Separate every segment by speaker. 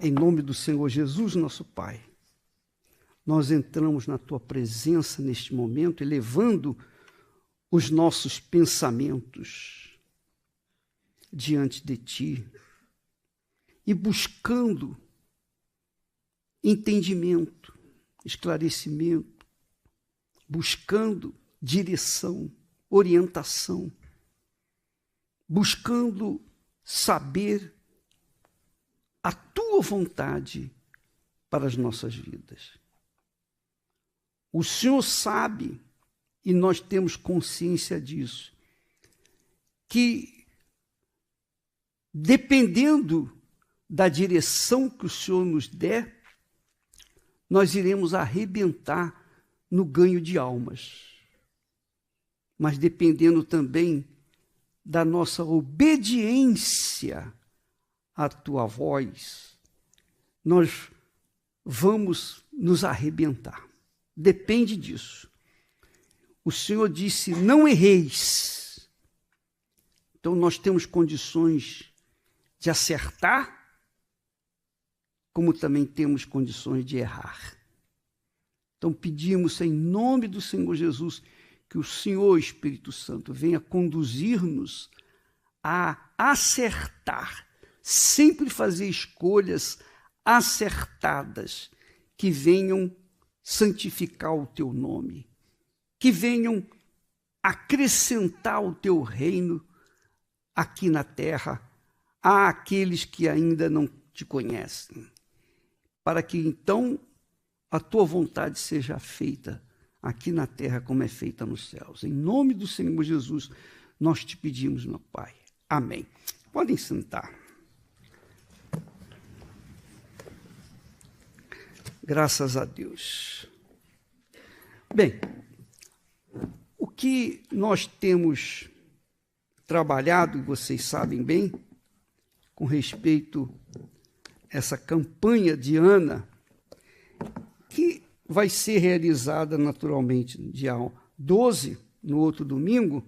Speaker 1: Em nome do Senhor Jesus, nosso Pai, nós entramos na Tua presença neste momento, elevando os nossos pensamentos diante de Ti e buscando entendimento, esclarecimento, buscando direção, orientação, buscando saber a Tua vontade para as nossas vidas. O Senhor sabe, e nós temos consciência disso, que dependendo da direção que o Senhor nos der, nós iremos arrebentar no ganho de almas. Mas dependendo também da nossa obediência à Tua voz, nós vamos nos arrebentar. Depende disso. O Senhor disse, não erreis. Então nós temos condições de acertar, como também temos condições de errar. Então pedimos em nome do Senhor Jesus que o Senhor Espírito Santo venha conduzir-nos a acertar, sempre fazer escolhas acertadas que venham santificar o Teu nome, que venham acrescentar o Teu reino aqui na terra àqueles que ainda não Te conhecem, para que então a Tua vontade seja feita aqui na terra como é feita nos céus. Em nome do Senhor Jesus, nós Te pedimos, meu Pai. Amém. Podem sentar. Graças a Deus. Bem, o que nós temos trabalhado, e vocês sabem bem, com respeito a essa campanha de Ana, que vai ser realizada naturalmente no dia 12, no outro domingo,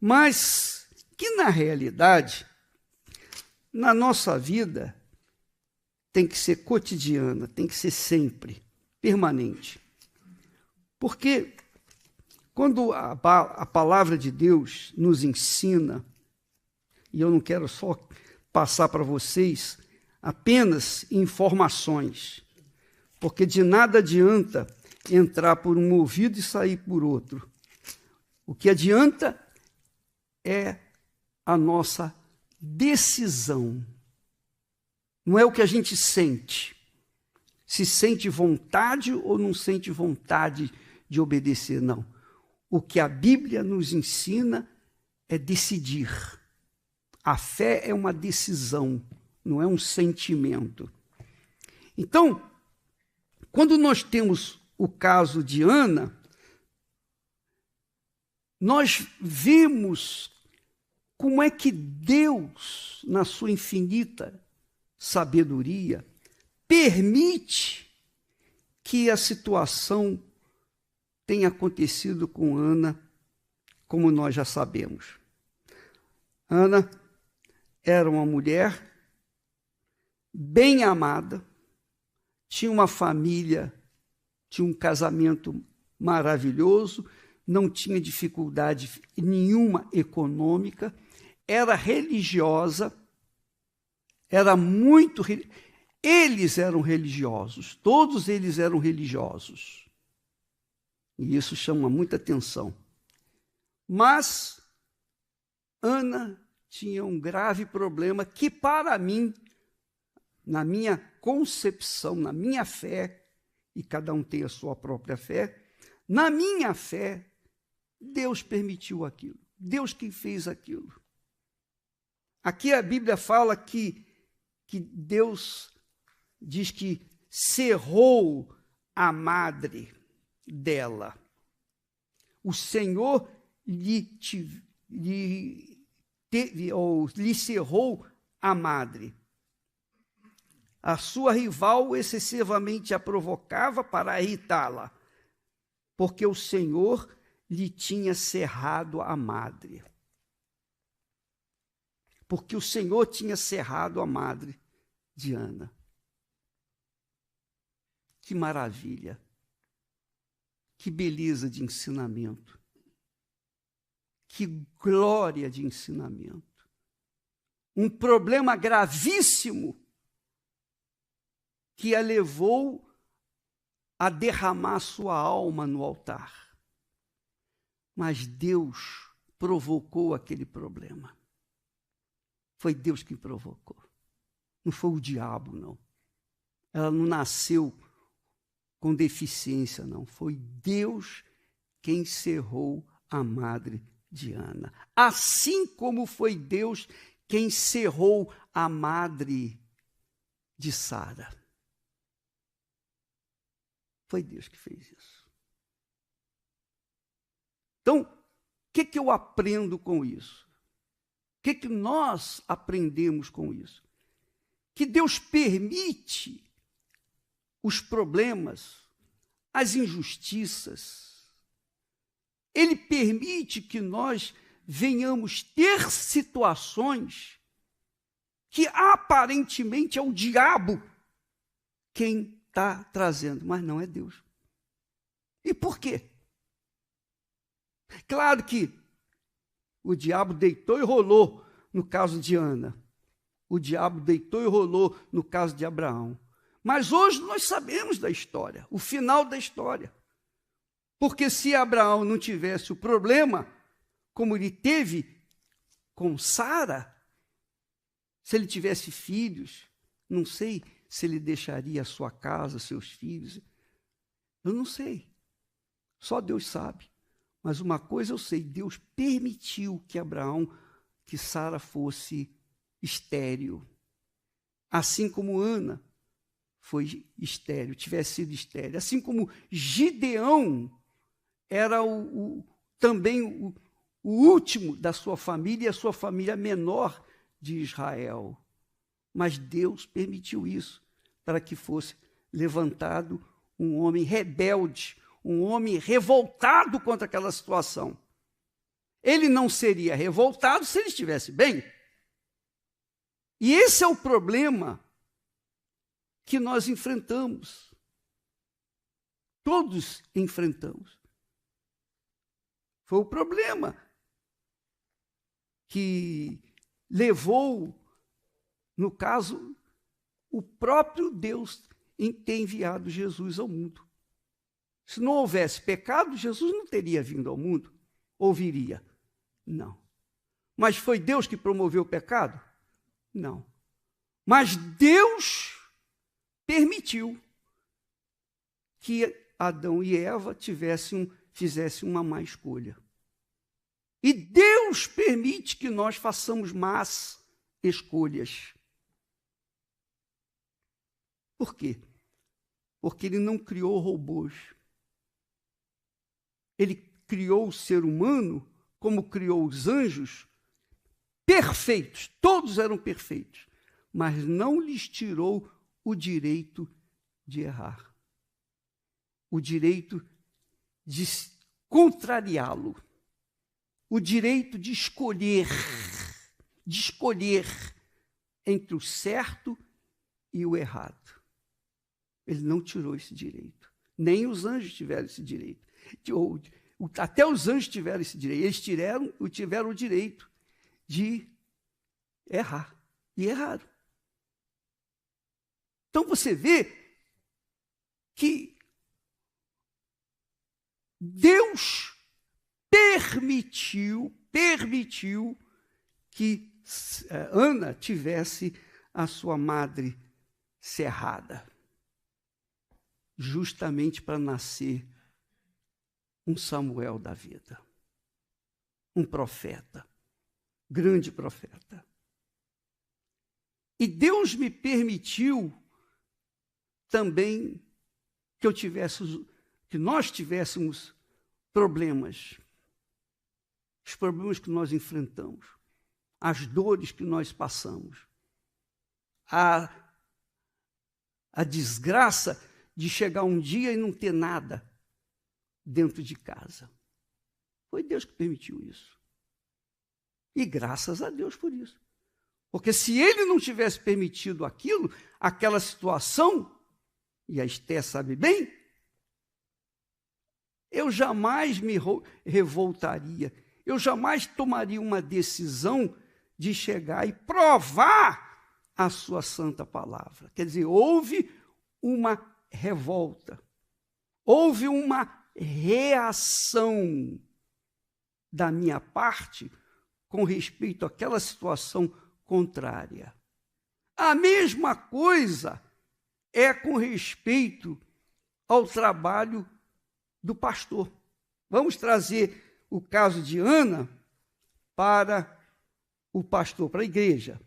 Speaker 1: mas que na realidade, na nossa vida, tem que ser cotidiana, tem que ser sempre, permanente. Porque quando a palavra de Deus nos ensina, e eu não quero só passar para vocês apenas informações, porque de nada adianta entrar por um ouvido e sair por outro. O que adianta é a nossa decisão. Não é o que a gente sente. Se sente vontade ou não sente vontade de obedecer, não. O que a Bíblia nos ensina é decidir. A fé é uma decisão, não é um sentimento. Então, quando nós temos o caso de Ana, nós vemos como é que Deus, na sua infinita sabedoria, permite que a situação tenha acontecido com Ana, como nós já sabemos. Ana era uma mulher bem amada, tinha uma família, tinha um casamento maravilhoso, não tinha dificuldade nenhuma econômica, era religiosa, era muito... Eles eram religiosos, todos eles eram religiosos. E isso chama muita atenção. Mas Ana tinha um grave problema que, para mim, na minha concepção, na minha fé, e cada um tem a sua própria fé, na minha fé, Deus permitiu aquilo. Deus quem fez aquilo. Aqui a Bíblia fala que Deus diz que cerrou a madre dela. O Senhor lhe cerrou a madre. A sua rival excessivamente a provocava para irritá-la, porque o Senhor lhe tinha cerrado a madre. Porque o Senhor tinha cerrado a madre de Ana. Que maravilha! Que beleza de ensinamento! Que glória de ensinamento! Um problema gravíssimo que a levou a derramar sua alma no altar. Mas Deus provocou aquele problema. Foi Deus quem provocou. Não foi o diabo, não. Ela não nasceu com deficiência, não. Foi Deus quem cerrou a madre de Ana. Assim como foi Deus quem cerrou a madre de Sara. Foi Deus que fez isso. Então, o que eu aprendo com isso? O que nós aprendemos com isso? Que Deus permite os problemas, as injustiças. Ele permite que nós venhamos ter situações que aparentemente é o diabo quem está trazendo, mas não é Deus. E por quê? Claro que o diabo deitou e rolou no caso de Ana. O diabo deitou e rolou no caso de Abraão. Mas hoje nós sabemos da história, o final da história. Porque se Abraão não tivesse o problema, como ele teve com Sara, se ele tivesse filhos, não sei se ele deixaria a sua casa, seus filhos. Eu não sei. Só Deus sabe. Mas uma coisa eu sei, Deus permitiu que Sara fosse estéril. Assim como Ana foi estéril, tivesse sido estéril. Assim como Gideão era também o último da sua família e a sua família menor de Israel. Mas Deus permitiu isso para que fosse levantado um homem rebelde, um homem revoltado contra aquela situação. Ele não seria revoltado se ele estivesse bem. E esse é o problema que nós enfrentamos. Todos enfrentamos. Foi o problema que levou, no caso, o próprio Deus em ter enviado Jesus ao mundo. Se não houvesse pecado, Jesus não teria vindo ao mundo. Ou viria? Não. Mas foi Deus que promoveu o pecado? Não. Mas Deus permitiu que Adão e Eva fizessem uma má escolha. E Deus permite que nós façamos más escolhas. Por quê? Porque Ele não criou robôs. Ele criou o ser humano, como criou os anjos, perfeitos. Todos eram perfeitos. Mas não lhes tirou o direito de errar. O direito de contrariá-lo. O direito de escolher entre o certo e o errado. Ele não tirou esse direito. Nem os anjos tiveram esse direito. Até os anjos tiveram esse direito. Eles tiveram o direito de errar. E erraram. Então você vê que Deus permitiu que Ana tivesse a sua madre cerrada, justamente para nascer um Samuel da vida, um profeta, grande profeta. E Deus me permitiu também que nós tivéssemos problemas, os problemas que nós enfrentamos, as dores que nós passamos, a desgraça de chegar um dia e não ter nada dentro de casa. Foi Deus que permitiu isso. E graças a Deus por isso. Porque se Ele não tivesse permitido aquela situação, e a Esté sabe bem, eu jamais me revoltaria, eu jamais tomaria uma decisão de chegar e provar a sua santa palavra. Quer dizer, houve uma revolta, houve uma reação da minha parte com respeito àquela situação contrária. A mesma coisa é com respeito ao trabalho do pastor. Vamos trazer o caso de Ana para o pastor, para a igreja.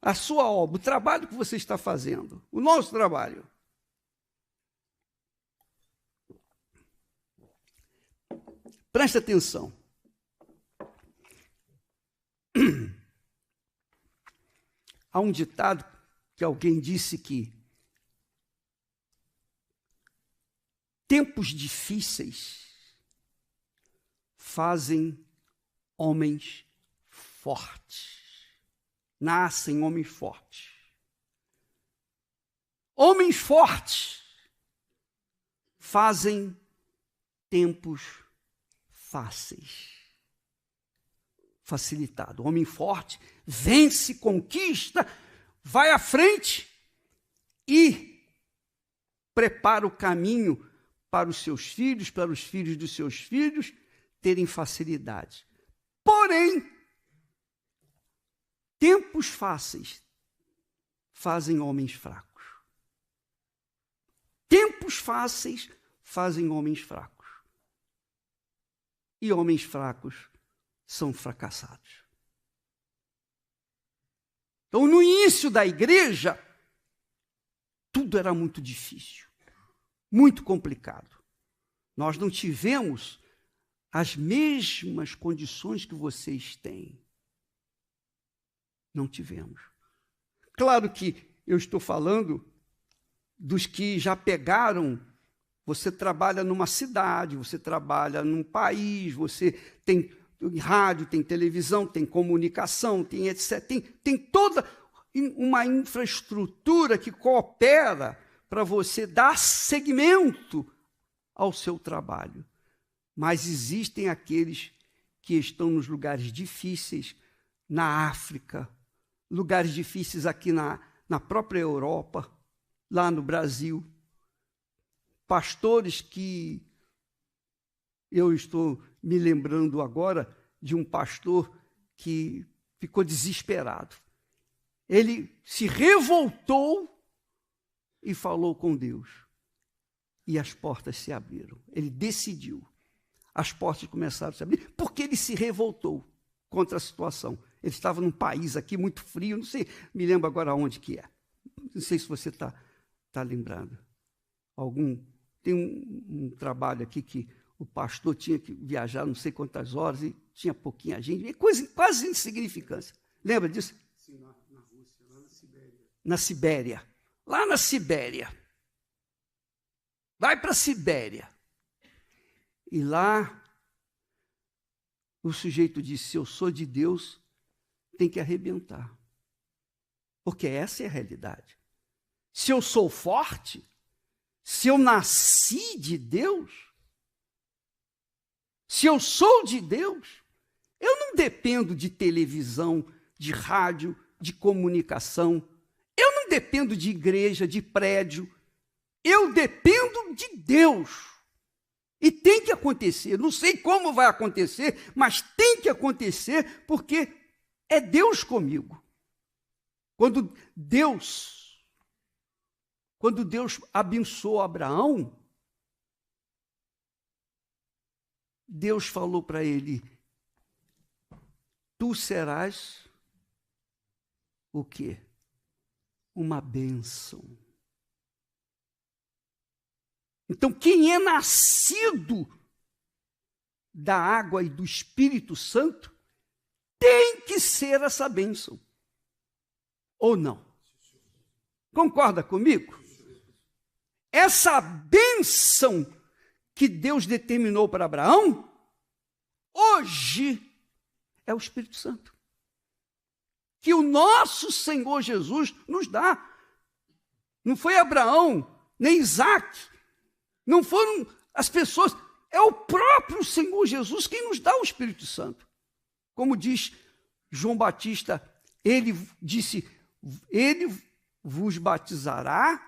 Speaker 1: A sua obra, o trabalho que você está fazendo, o nosso trabalho. Preste atenção. Há um ditado que alguém disse que tempos difíceis fazem homens fortes. Nascem homens fortes. Homens fortes fazem tempos fáceis. Facilitado. Homem forte vence, conquista, vai à frente e prepara o caminho para os seus filhos, para os filhos dos seus filhos terem facilidade. Porém, tempos fáceis fazem homens fracos. Tempos fáceis fazem homens fracos. E homens fracos são fracassados. Então, no início da igreja, tudo era muito difícil, muito complicado. Nós não tivemos as mesmas condições que vocês têm. Não tivemos. Claro que eu estou falando dos que já pegaram. Você trabalha numa cidade, você trabalha num país, você tem rádio, tem televisão, tem comunicação, tem etc. Tem toda uma infraestrutura que coopera para você dar seguimento ao seu trabalho. Mas existem aqueles que estão nos lugares difíceis, na África, lugares difíceis aqui na própria Europa, lá no Brasil. Pastores que eu estou me lembrando agora de um pastor que ficou desesperado. Ele se revoltou e falou com Deus. E as portas se abriram. Ele decidiu. As portas começaram a se abrir porque ele se revoltou contra a situação. Ele estava num país aqui muito frio, não sei, me lembro agora onde que é. Não sei se você está lembrando. Tem um trabalho aqui que o pastor tinha que viajar não sei quantas horas e tinha pouquinha gente, coisa quase insignificância. Lembra disso?
Speaker 2: Sim, na Rússia, lá na Sibéria.
Speaker 1: Na Sibéria. Lá na Sibéria. Vai para a Sibéria. E lá o sujeito disse, se eu sou de Deus, tem que arrebentar. Porque essa é a realidade. Se eu sou forte, se eu nasci de Deus, se eu sou de Deus, eu não dependo de televisão, de rádio, de comunicação. Eu não dependo de igreja, de prédio. Eu dependo de Deus. E tem que acontecer. Não sei como vai acontecer, mas tem que acontecer porque é Deus comigo. Quando Deus abençoou Abraão, Deus falou para ele, tu serás o quê? Uma bênção. Então, quem é nascido da água e do Espírito Santo tem que ser essa bênção. Ou não? Concorda comigo? Essa bênção que Deus determinou para Abraão, hoje é o Espírito Santo. Que o nosso Senhor Jesus nos dá. Não foi Abraão nem Isaac, não foram as pessoas, é o próprio Senhor Jesus quem nos dá o Espírito Santo. Como diz João Batista, ele disse, ele vos batizará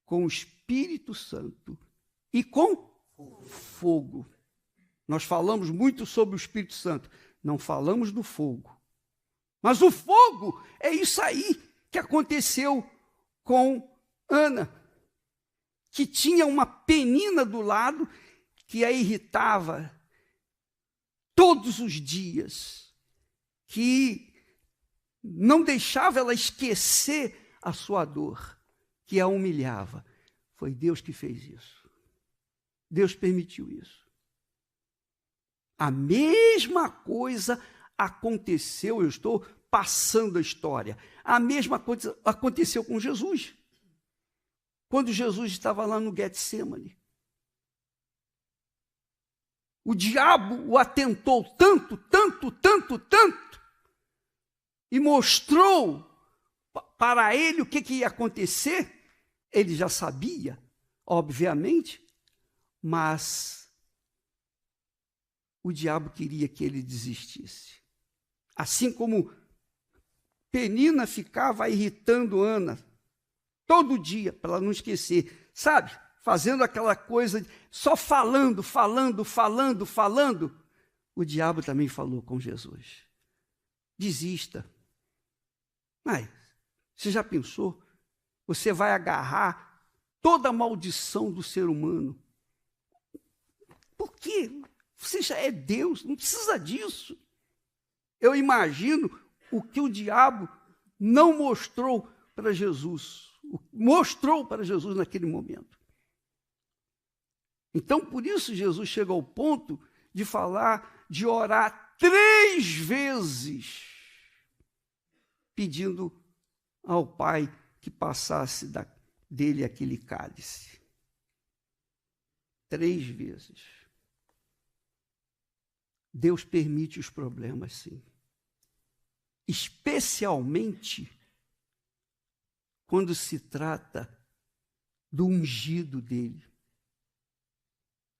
Speaker 1: com o Espírito Santo e com fogo. Nós falamos muito sobre o Espírito Santo, não falamos do fogo. Mas o fogo é isso aí que aconteceu com Ana, que tinha uma penina do lado que a irritava todos os dias, que não deixava ela esquecer a sua dor, que a humilhava. Foi Deus que fez isso. Deus permitiu isso. A mesma coisa aconteceu, eu estou passando a história, a mesma coisa aconteceu com Jesus. Quando Jesus estava lá no Getsemane. O diabo o atentou tanto, e mostrou para ele o que ia acontecer. Ele já sabia, obviamente, mas o diabo queria que ele desistisse. Assim como Penina ficava irritando Ana todo dia, para ela não esquecer, sabe? Fazendo aquela coisa, só falando. O diabo também falou com Jesus. Desista. Mas, você já pensou? Você vai agarrar toda a maldição do ser humano. Por quê? Você já é Deus, não precisa disso. Eu imagino o que o diabo não mostrou para Jesus. Mostrou para Jesus naquele momento. Então, por isso, Jesus chega ao ponto de falar, de orar 3 vezes, pedindo ao Pai que passasse dele aquele cálice. 3 vezes. Deus permite os problemas, sim. Especialmente quando se trata do ungido dele.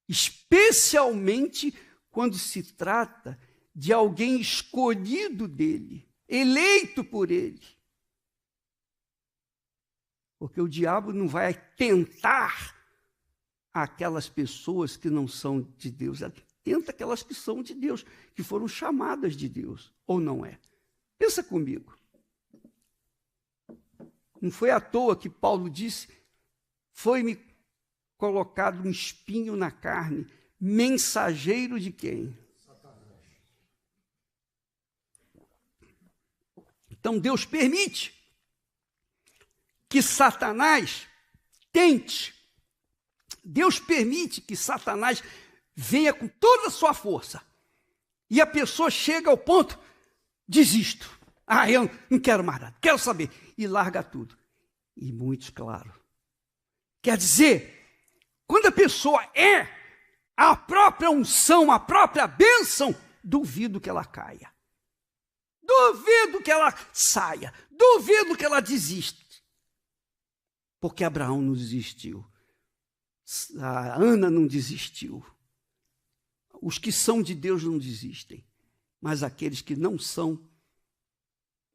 Speaker 1: Especialmente quando se trata de alguém escolhido dele, eleito por ele. Porque o diabo não vai tentar aquelas pessoas que não são de Deus. Ele tenta aquelas que são de Deus, que foram chamadas de Deus, ou não é? Pensa comigo. Não foi à toa que Paulo disse, foi-me colocado um espinho na carne, mensageiro de quem? Satanás. Então Deus permite que Satanás tente. Deus permite que Satanás venha com toda a sua força. E a pessoa chega ao ponto, desisto. Eu não quero mais nada, quero saber. E larga tudo. E muitos, claro. Quer dizer, quando a pessoa é a própria unção, a própria bênção, duvido que ela caia. Duvido que ela saia. Duvido que ela desista. Porque Abraão não desistiu. A Ana não desistiu. Os que são de Deus não desistem. Mas aqueles que não são,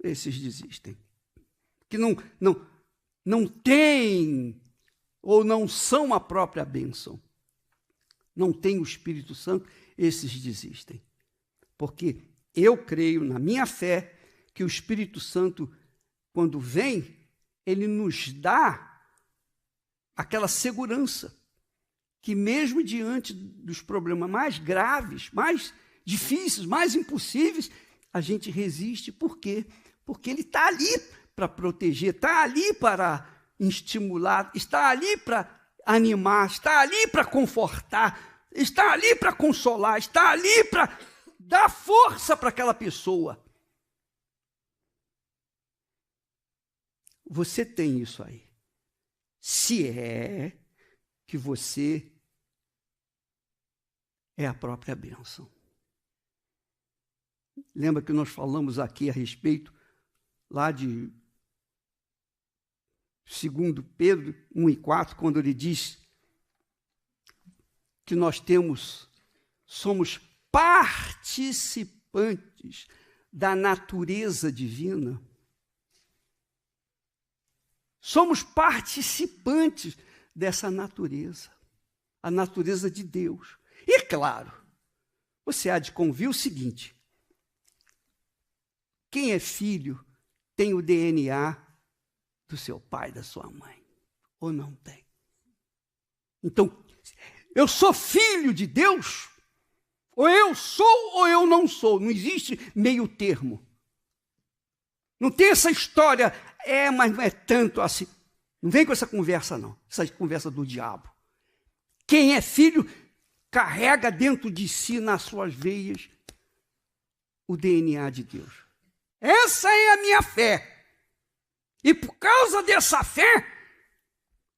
Speaker 1: esses desistem. Que não têm ou não são a própria bênção. Não têm o Espírito Santo, esses desistem. Porque eu creio, na minha fé, que o Espírito Santo, quando vem, ele nos dá aquela segurança que mesmo diante dos problemas mais graves, mais difíceis, mais impossíveis, a gente resiste. Por quê? Porque ele está ali para proteger, está ali para estimular, está ali para animar, está ali para confortar, está ali para consolar, está ali para dar força para aquela pessoa. Você tem isso aí. Se é que você é a própria bênção. Lembra que nós falamos aqui a respeito lá de segundo Pedro 1:4, quando ele diz que nós somos participantes da natureza divina. Somos participantes dessa natureza, a natureza de Deus. E claro, você há de convir o seguinte: quem é filho tem o DNA do seu pai, da sua mãe, ou não tem? Então, eu sou filho de Deus, ou eu sou ou eu não sou, não existe meio termo. Não tem essa história, mas não é tanto assim. Não vem com essa conversa não, essa conversa do diabo. Quem é filho carrega dentro de si, nas suas veias, o DNA de Deus. Essa é a minha fé. E por causa dessa fé,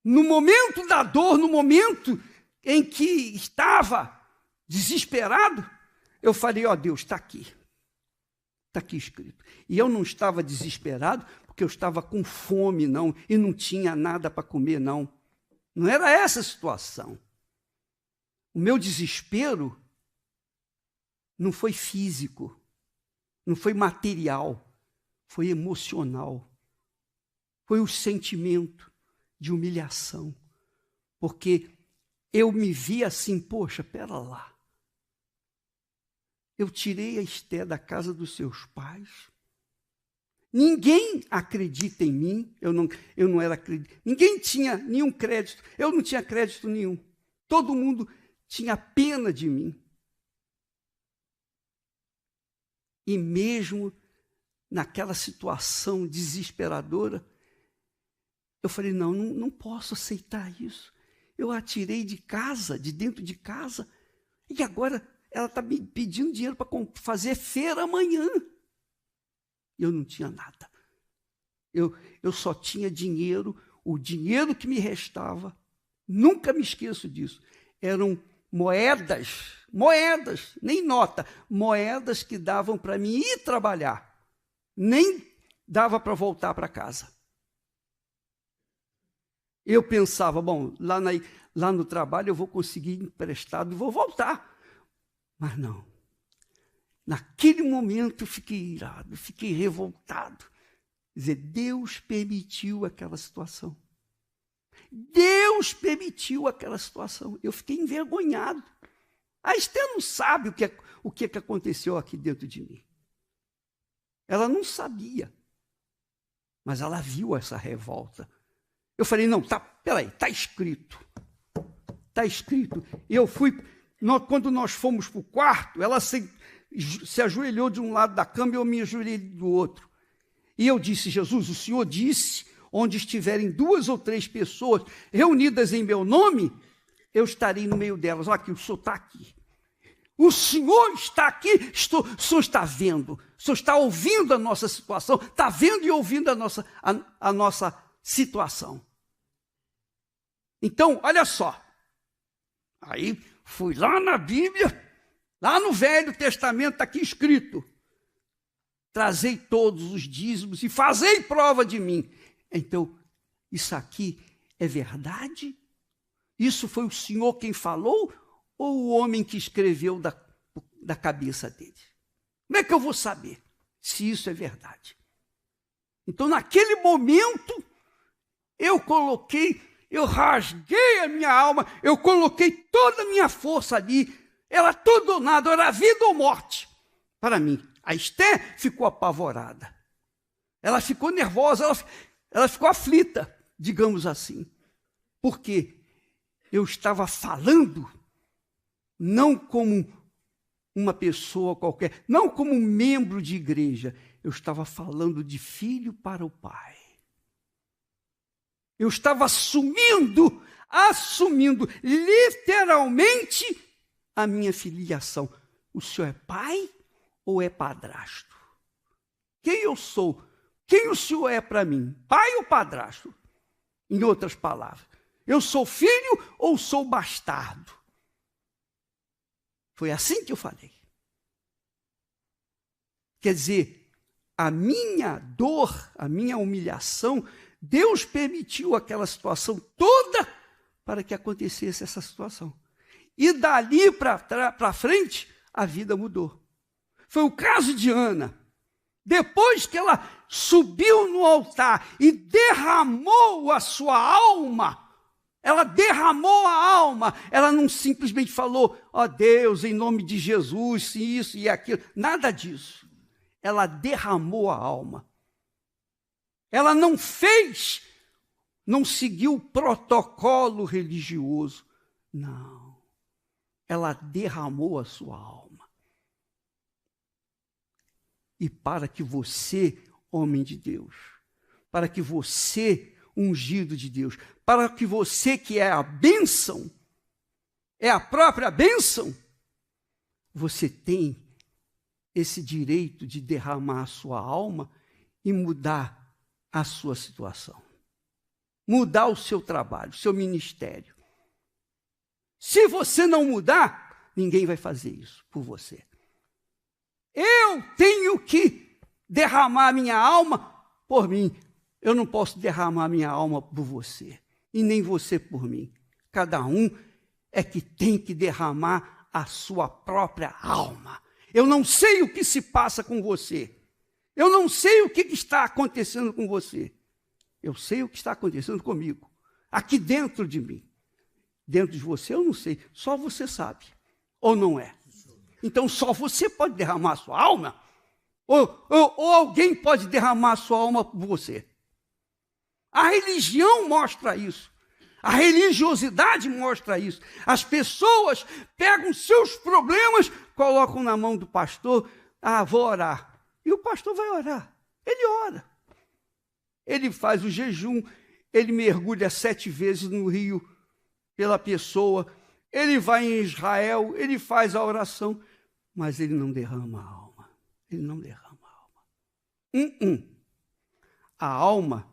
Speaker 1: no momento da dor, no momento em que estava desesperado, eu falei, ó Deus, está aqui escrito. E eu não estava desesperado porque eu estava com fome, não, e não tinha nada para comer, não. Não era essa a situação. O meu desespero não foi físico, não foi material, foi emocional. Foi o sentimento de humilhação, porque eu me vi assim, poxa, pera lá. Eu tirei a Esté da casa dos seus pais. Ninguém acredita em mim. Eu não era acreditado. Ninguém tinha nenhum crédito. Eu não tinha crédito nenhum. Todo mundo tinha pena de mim. E mesmo naquela situação desesperadora, eu falei, não posso aceitar isso. Eu a tirei de casa, de dentro de casa, e agora ela está me pedindo dinheiro para fazer feira amanhã. Eu não tinha nada. Eu só tinha dinheiro, o dinheiro que me restava, nunca me esqueço disso, eram moedas, nem nota, moedas que davam para mim ir trabalhar, nem dava para voltar para casa. Eu pensava, bom, lá no trabalho eu vou conseguir emprestado e vou voltar. Mas não. Naquele momento eu fiquei irado, fiquei revoltado. Quer dizer, Deus permitiu aquela situação. Deus permitiu aquela situação. Eu fiquei envergonhado. A Esté não sabe o que aconteceu aqui dentro de mim. Ela não sabia. Mas ela viu essa revolta. Eu falei, peraí, está escrito. Está escrito. Quando nós fomos para o quarto, ela se ajoelhou de um lado da cama e eu me ajoelhei do outro. E eu disse, Jesus, o Senhor disse, onde estiverem 2 ou 3 pessoas reunidas em meu nome, eu estarei no meio delas. Olha aqui, o Senhor está aqui. O Senhor está aqui, o Senhor está vendo, o Senhor está ouvindo a nossa situação, está vendo e ouvindo a nossa situação. Então, olha só. Aí fui lá na Bíblia, lá no Velho Testamento, está aqui escrito: trazei todos os dízimos e fazei prova de mim. Então, isso aqui é verdade? Isso foi o Senhor quem falou ou o homem que escreveu da cabeça dele? Como é que eu vou saber se isso é verdade? Então, naquele momento, eu rasguei a minha alma, eu coloquei toda a minha força ali, era tudo ou nada, era vida ou morte para mim. A Esté ficou apavorada, ela ficou nervosa, ela ficou aflita, digamos assim, porque eu estava falando não como uma pessoa qualquer, não como um membro de igreja, eu estava falando de filho para o pai. Eu estava assumindo literalmente a minha filiação. O senhor é pai ou é padrasto? Quem eu sou? Quem o senhor é para mim? Pai ou padrasto? Em outras palavras, eu sou filho ou sou bastardo? Foi assim que eu falei. Quer dizer, a minha dor, a minha humilhação Deus permitiu aquela situação toda para que acontecesse essa situação. E dali para frente, a vida mudou. Foi o caso de Ana. Depois que ela subiu no altar e derramou a sua alma, ela derramou a alma, ela não simplesmente falou, ó Deus, em nome de Jesus, isso e aquilo, nada disso. Ela derramou a alma. Ela não seguiu o protocolo religioso, não. Ela derramou a sua alma. E para que você, homem de Deus, para que você, ungido de Deus, para que você que é a bênção, é a própria bênção, você tem esse direito de derramar a sua alma e mudar a sua situação. Mudar o seu trabalho, o seu ministério. Se você não mudar, ninguém vai fazer isso por você. Eu tenho que derramar minha alma por mim. Eu não posso derramar minha alma por você. E nem você por mim. Cada um é que tem que derramar a sua própria alma. Eu não sei o que se passa com você. Eu não sei o que está acontecendo com você. Eu sei o que está acontecendo comigo. Aqui dentro de mim. Dentro de você eu não sei. Só você sabe. Ou não é? Então só você pode derramar a sua alma? Ou alguém pode derramar a sua alma por você? A religião mostra isso. A religiosidade mostra isso. As pessoas pegam seus problemas, colocam na mão do pastor. Ah, vou orar. E o pastor vai orar. Ele ora. Ele faz o jejum. Ele mergulha 7 vezes no rio pela pessoa. Ele vai em Israel. Ele faz a oração. Mas ele não derrama a alma. Ele não derrama a alma. A alma,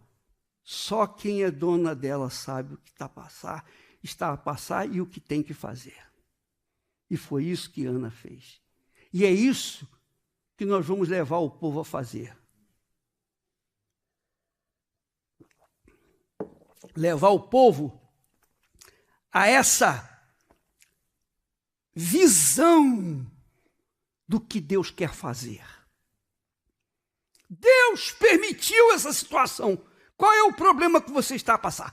Speaker 1: só quem é dona dela sabe o que está a passar e o que tem que fazer. E foi isso que Ana fez. E é isso que nós vamos levar o povo a fazer. Levar o povo a essa visão do que Deus quer fazer. Deus permitiu essa situação. Qual é o problema que você está a passar?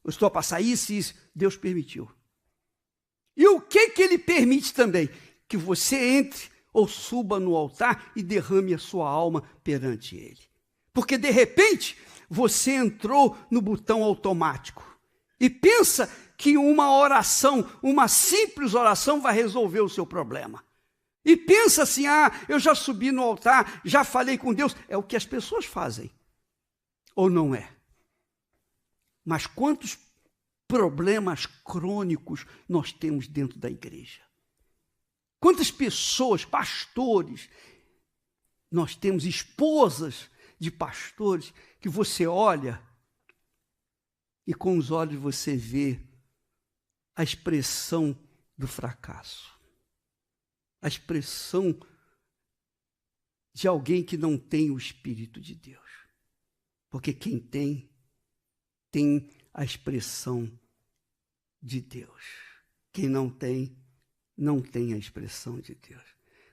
Speaker 1: Eu estou a passar isso e isso. Deus permitiu. E o que Ele permite também? Que você entre ou suba no altar e derrame a sua alma perante Ele. Porque, de repente, você entrou no botão automático e pensa que uma oração, uma simples oração vai resolver o seu problema. E pensa assim, eu já subi no altar, já falei com Deus. É o que as pessoas fazem. Ou não é? Mas quantos problemas crônicos nós temos dentro da igreja? Quantas pessoas, pastores, nós temos esposas de pastores, que você olha e com os olhos você vê a expressão do fracasso. A expressão de alguém que não tem o Espírito de Deus. Porque quem tem a expressão de Deus. Quem não tem a expressão de Deus.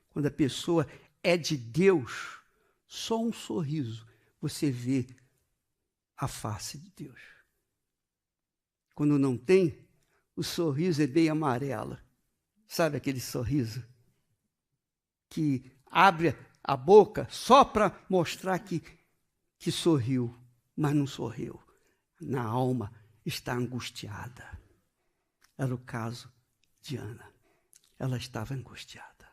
Speaker 1: Quando a pessoa é de Deus, só um sorriso, você vê a face de Deus. Quando não tem, o sorriso é bem amarelo. Sabe aquele sorriso que abre a boca só para mostrar que sorriu, mas não sorriu. Na alma está angustiada. Era o caso de Ana. Ela estava angustiada.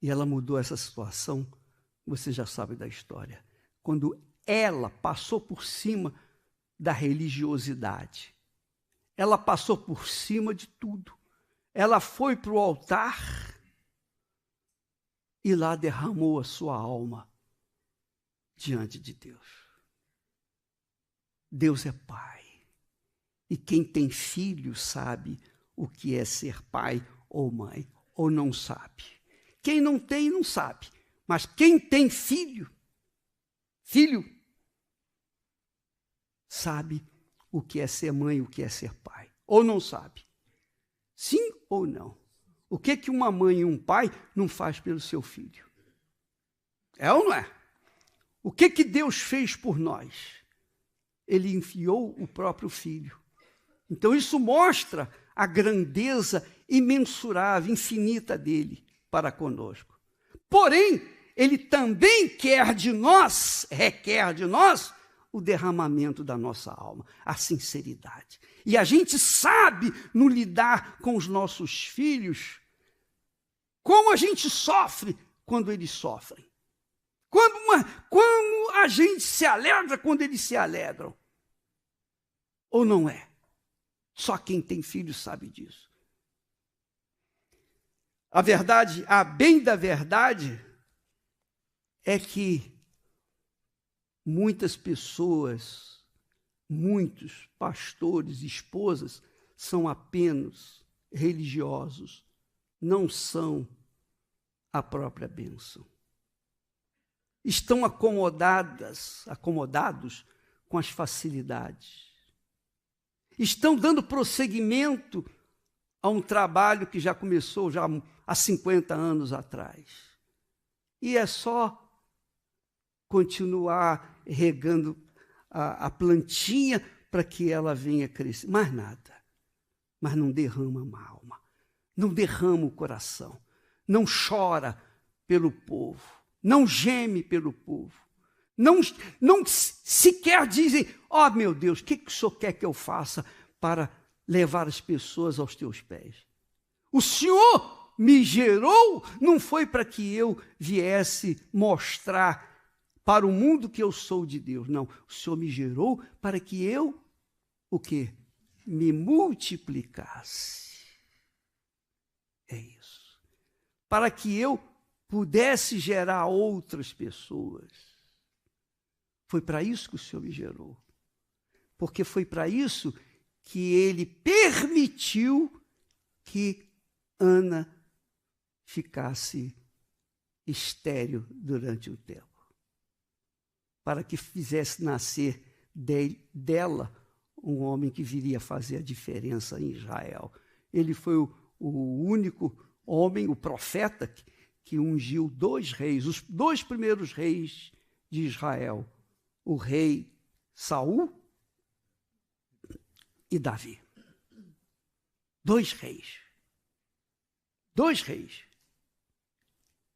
Speaker 1: E ela mudou essa situação, você já sabe da história. Quando ela passou por cima da religiosidade. Ela passou por cima de tudo. Ela foi para o altar e lá derramou a sua alma diante de Deus. Deus é Pai. E quem tem filho sabe o que é ser pai ou mãe, ou não sabe. Quem não tem, não sabe. Mas quem tem filho sabe o que é ser mãe, o que é ser pai. Ou não sabe? Sim ou não? O que uma mãe e um pai não faz pelo seu filho? É ou não é? O que Deus fez por nós? Ele enviou o próprio filho. Então isso mostra a grandeza imensurável, infinita dele para conosco. Porém, ele também requer de nós, o derramamento da nossa alma, a sinceridade. E a gente sabe no lidar com os nossos filhos, como a gente sofre quando eles sofrem. Como a gente se alegra quando eles se alegram. Ou não é? Só quem tem filho sabe disso. A verdade, a bem da verdade, é que muitas pessoas, muitos pastores, esposas, são apenas religiosos, não são a própria bênção. Estão acomodados com as facilidades. Estão dando prosseguimento a um trabalho que já começou já há 50 anos atrás. E é só continuar regando a plantinha para que ela venha crescer. Mais nada. Mas não derrama a alma. Não derrama o coração. Não chora pelo povo. Não geme pelo povo. Não sequer dizem, ó meu Deus, o que o Senhor quer que eu faça para levar as pessoas aos teus pés? O Senhor me gerou, não foi para que eu viesse mostrar para o mundo que eu sou de Deus. Não, o Senhor me gerou para que eu, o quê? Me multiplicasse. É isso. Para que eu pudesse gerar outras pessoas. Foi para isso que o Senhor me gerou. Porque foi para isso que Ele permitiu que Ana ficasse estéril durante um tempo. Para que fizesse nascer dela um homem que viria fazer a diferença em Israel. Ele foi o único homem, o profeta, que ungiu 2 reis, os 2 primeiros reis de Israel, o rei Saul e Davi. 2 reis. 2 reis.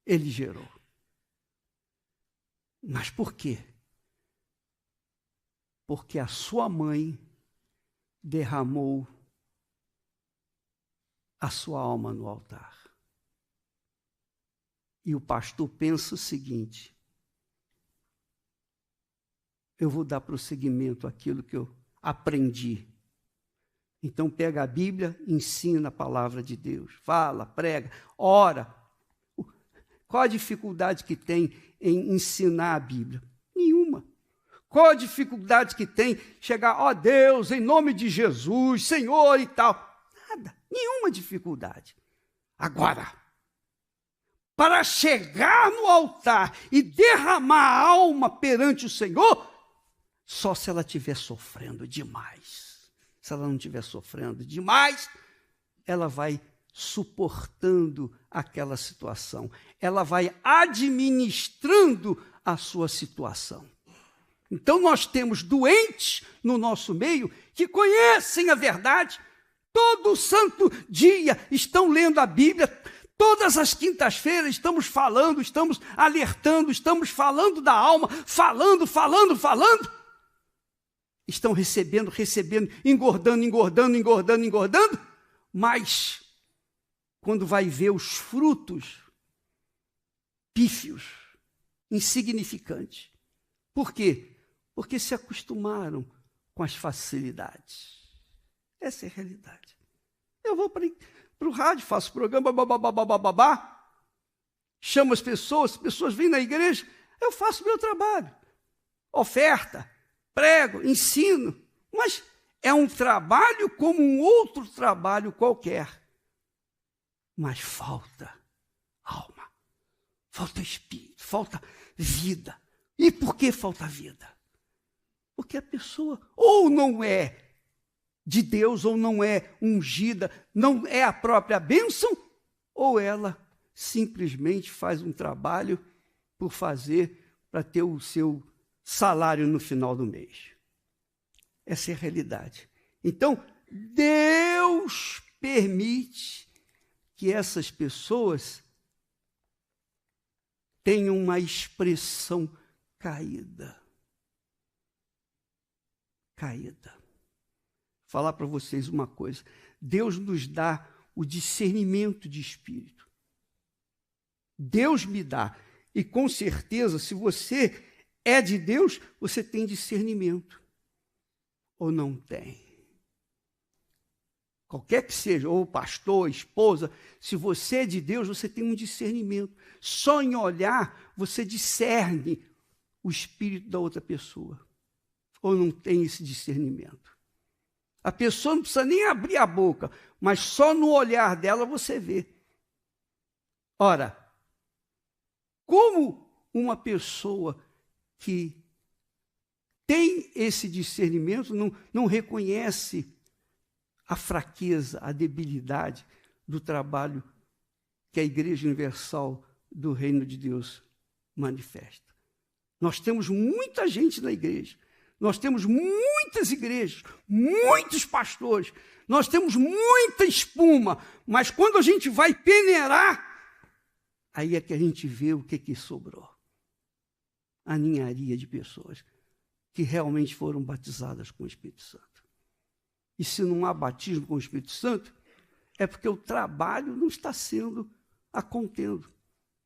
Speaker 1: Ele gerou. Mas por quê? Porque a sua mãe derramou a sua alma no altar. E o pastor pensa o seguinte: eu vou dar prosseguimento àquilo que eu aprendi. Então pega a Bíblia, ensina a palavra de Deus, fala, prega, ora. Qual a dificuldade que tem em ensinar a Bíblia? Nenhuma. Qual a dificuldade que tem chegar, ó Deus, em nome de Jesus, Senhor e tal? Nada, nenhuma dificuldade. Agora, para chegar no altar e derramar a alma perante o Senhor, só se ela estiver sofrendo demais. Se ela não estiver sofrendo demais, ela vai suportando aquela situação. Ela vai administrando a sua situação. Então nós temos doentes no nosso meio que conhecem a verdade, todo santo dia estão lendo a Bíblia, todas as quintas-feiras estamos falando, estamos alertando, estamos falando da alma, falando. Estão recebendo, engordando, mas quando vai ver os frutos pífios, insignificantes. Por quê? Porque se acostumaram com as facilidades. Essa é a realidade. Eu vou para o rádio, faço programa, chamo as pessoas vêm na igreja, eu faço meu trabalho. Oferta, prego, ensino, mas é um trabalho como um outro trabalho qualquer. Mas falta alma, falta espírito, falta vida. E por que falta vida? Porque a pessoa ou não é de Deus, ou não é ungida, não é a própria bênção, ou ela simplesmente faz um trabalho por fazer para ter o seu salário no final do mês. Essa é a realidade. Então, Deus permite que essas pessoas tenham uma expressão caída. Caída. Vou falar para vocês uma coisa. Deus nos dá o discernimento de espírito. Deus me dá. E com certeza, se você é de Deus, você tem discernimento. Ou não tem? Qualquer que seja, ou pastor, esposa, se você é de Deus, você tem um discernimento. Só em olhar, você discerne o espírito da outra pessoa. Ou não tem esse discernimento. A pessoa não precisa nem abrir a boca, mas só no olhar dela você vê. Ora, como uma pessoa que tem esse discernimento não reconhece a fraqueza, a debilidade do trabalho que a Igreja Universal do Reino de Deus manifesta? Nós temos muita gente na igreja, nós temos muitas igrejas, muitos pastores, nós temos muita espuma, mas quando a gente vai peneirar, aí é que a gente vê o que sobrou. A ninharia de pessoas que realmente foram batizadas com o Espírito Santo. E se não há batismo com o Espírito Santo, é porque o trabalho não está sendo a contento.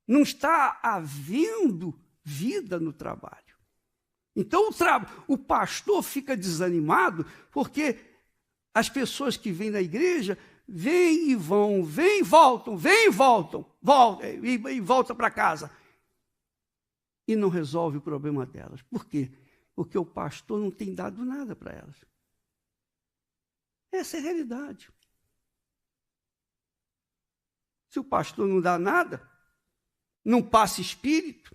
Speaker 1: Não está havendo vida no trabalho. Então o pastor fica desanimado porque as pessoas que vêm na igreja vêm e vão, vêm e voltam, e voltam para casa. E não resolve o problema delas. Por quê? Porque o pastor não tem dado nada para elas. Essa é a realidade. Se o pastor não dá nada, não passa espírito,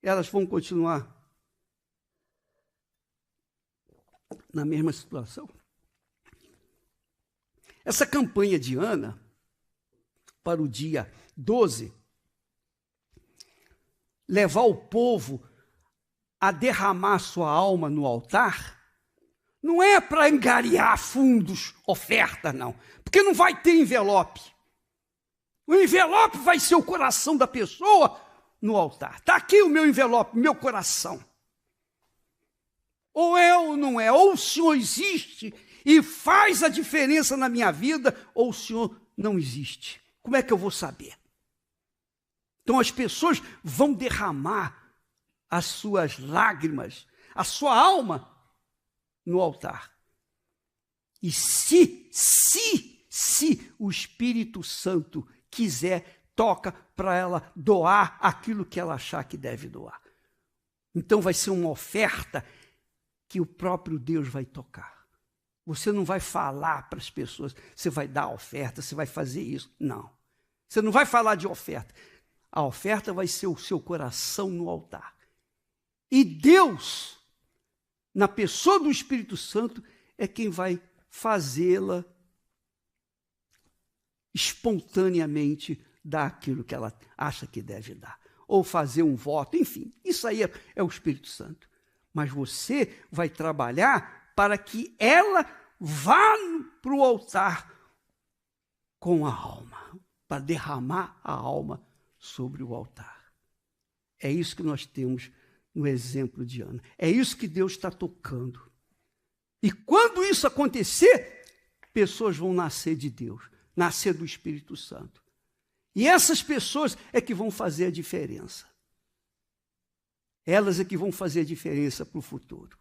Speaker 1: elas vão continuar na mesma situação. Essa campanha de Ana, para o dia 12, levar o povo a derramar sua alma no altar, não é para angariar fundos, oferta, não. Porque não vai ter envelope. O envelope vai ser o coração da pessoa no altar. Está aqui o meu envelope, meu coração. Ou é ou não é. Ou o Senhor existe e faz a diferença na minha vida, ou o Senhor não existe. Como é que eu vou saber? Então as pessoas vão derramar as suas lágrimas, a sua alma no altar. E se o Espírito Santo quiser, toca para ela doar aquilo que ela achar que deve doar. Então vai ser uma oferta que o próprio Deus vai tocar. Você não vai falar para as pessoas, você vai dar a oferta, você vai fazer isso. Não. Você não vai falar de oferta. A oferta vai ser o seu coração no altar. E Deus, na pessoa do Espírito Santo, é quem vai fazê-la espontaneamente dar aquilo que ela acha que deve dar. Ou fazer um voto, enfim. Isso aí é o Espírito Santo. Mas você vai trabalhar para que ela vá para o altar com a alma, para derramar a alma sobre o altar. É isso que nós temos no exemplo de Ana. É isso que Deus está tocando. E quando isso acontecer, pessoas vão nascer de Deus, nascer do Espírito Santo. E essas pessoas é que vão fazer a diferença. Elas é que vão fazer a diferença para o futuro.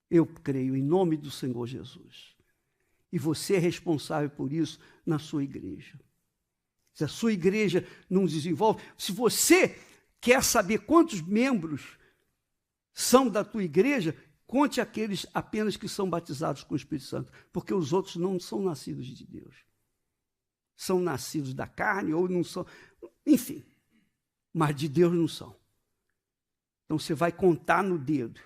Speaker 1: Eu creio em nome do Senhor Jesus. E você é responsável por isso na sua igreja. Se a sua igreja não desenvolve, se você quer saber quantos membros são da tua igreja, conte aqueles apenas que são batizados com o Espírito Santo, porque os outros não são nascidos de Deus. São nascidos da carne ou não são, enfim, mas de Deus não são. Então você vai contar no dedo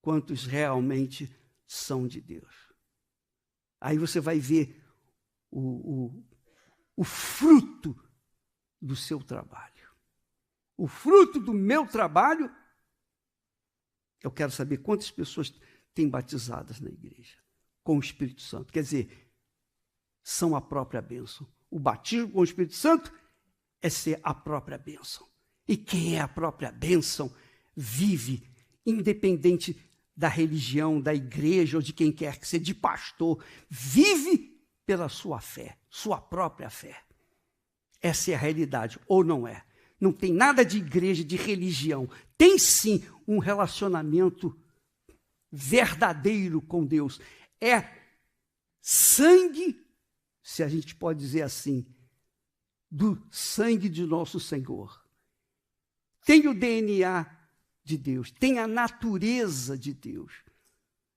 Speaker 1: quantos realmente são de Deus. Aí você vai ver o fruto do seu trabalho. O fruto do meu trabalho, eu quero saber quantas pessoas têm batizadas na igreja com o Espírito Santo. Quer dizer, são a própria bênção. O batismo com o Espírito Santo é ser a própria bênção. E quem é a própria bênção vive, independente da religião, da igreja ou de quem quer que seja, de pastor, vive pela sua fé, sua própria fé. Essa é a realidade, ou não é? Não tem nada de igreja, de religião. Tem sim um relacionamento verdadeiro com Deus. É sangue, se a gente pode dizer assim, do sangue de nosso Senhor. Tem o DNA de Deus, tem a natureza de Deus.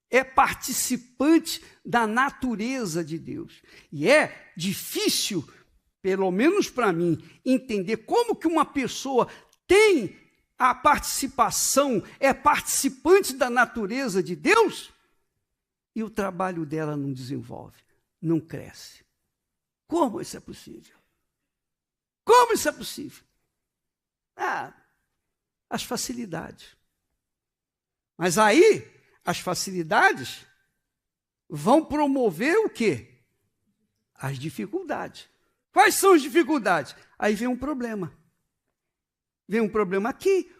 Speaker 1: É participante da natureza de Deus. E é difícil, pelo menos para mim, entender como que uma pessoa tem a participação, é participante da natureza de Deus e o trabalho dela não desenvolve, não cresce. Como isso é possível? Como isso é possível? As facilidades. Mas aí, as facilidades vão promover o quê? As dificuldades. Quais são as dificuldades? Aí vem um problema. Vem um problema aqui,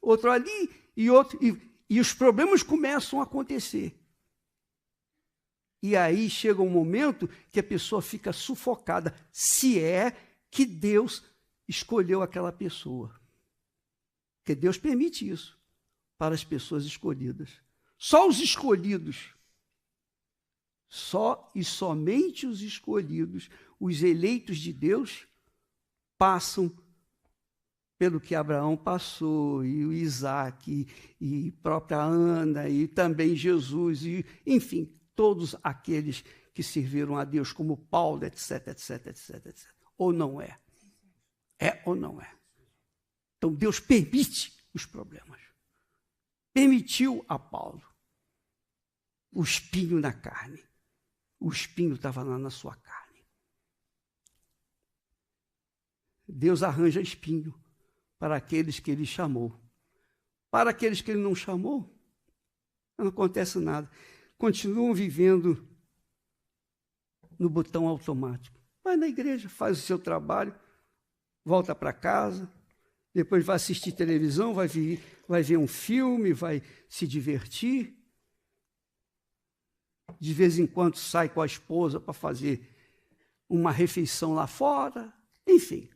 Speaker 1: outro ali, e outro. E os problemas começam a acontecer. E aí chega um momento que a pessoa fica sufocada, se é que Deus escolheu aquela pessoa. Porque Deus permite isso para as pessoas escolhidas. Só os escolhidos, só e somente os escolhidos, os eleitos de Deus, passam pelo que Abraão passou, e o Isaac, e própria Ana, e também Jesus, e, enfim, todos aqueles que serviram a Deus, como Paulo, etc, etc, etc, etc. Ou não é? É ou não é? Então, Deus permite os problemas. Permitiu a Paulo o espinho na carne. O espinho estava lá na sua carne. Deus arranja espinho para aqueles que Ele chamou. Para aqueles que Ele não chamou, não acontece nada. Continuam vivendo no botão automático. Vai na igreja, faz o seu trabalho, volta para casa, depois vai assistir televisão, vai ver um filme, vai se divertir. De vez em quando sai com a esposa para fazer uma refeição lá fora, enfim.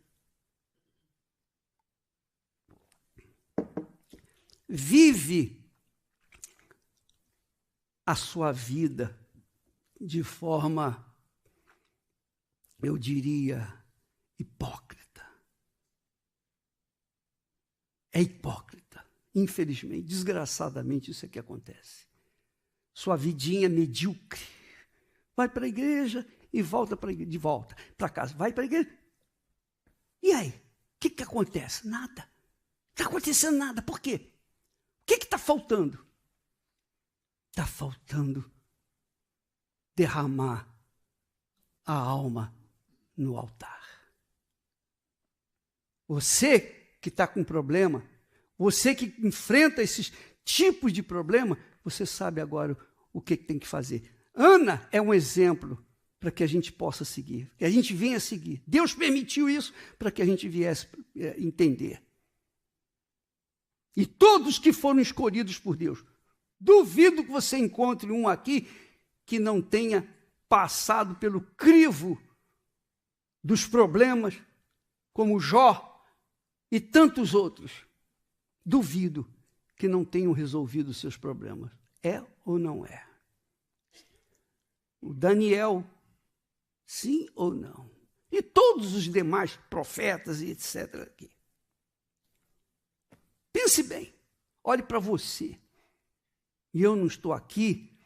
Speaker 1: Vive a sua vida de forma, eu diria, hipócrita. É hipócrita, infelizmente, desgraçadamente isso é que acontece. Sua vidinha medíocre. Vai para a igreja e volta de volta para casa. Vai para a igreja. E aí? O que acontece? Nada. Não está acontecendo nada. Por quê? O que está faltando? Está faltando derramar a alma no altar. Você que está com problema, você que enfrenta esses tipos de problema, você sabe agora o que tem que fazer. Ana é um exemplo para que a gente possa seguir, que a gente venha seguir. Deus permitiu isso para que a gente viesse entender. E todos que foram escolhidos por Deus, duvido que você encontre um aqui que não tenha passado pelo crivo dos problemas, como Jó e tantos outros. Duvido que não tenham resolvido seus problemas. É ou não é? O Daniel, sim ou não? E todos os demais profetas e etc. aqui. Pense bem, olhe para você. E eu não estou aqui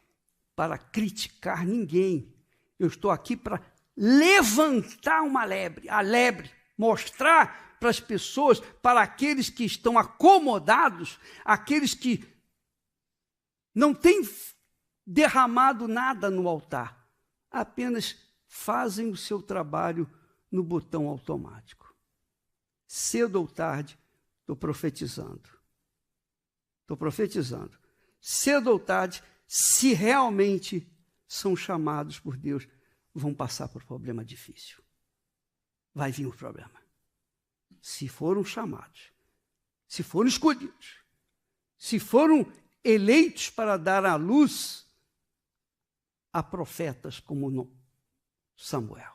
Speaker 1: para criticar ninguém. Eu estou aqui para levantar uma lebre, a lebre, mostrar para as pessoas, para aqueles que estão acomodados, aqueles que não têm derramado nada no altar, apenas fazem o seu trabalho no botão automático. Cedo ou tarde, estou profetizando. Cedo ou tarde, se realmente são chamados por Deus, vão passar por problema difícil. Vai vir o problema. Se foram chamados, se foram escolhidos, se foram eleitos para dar à luz a profetas como Samuel.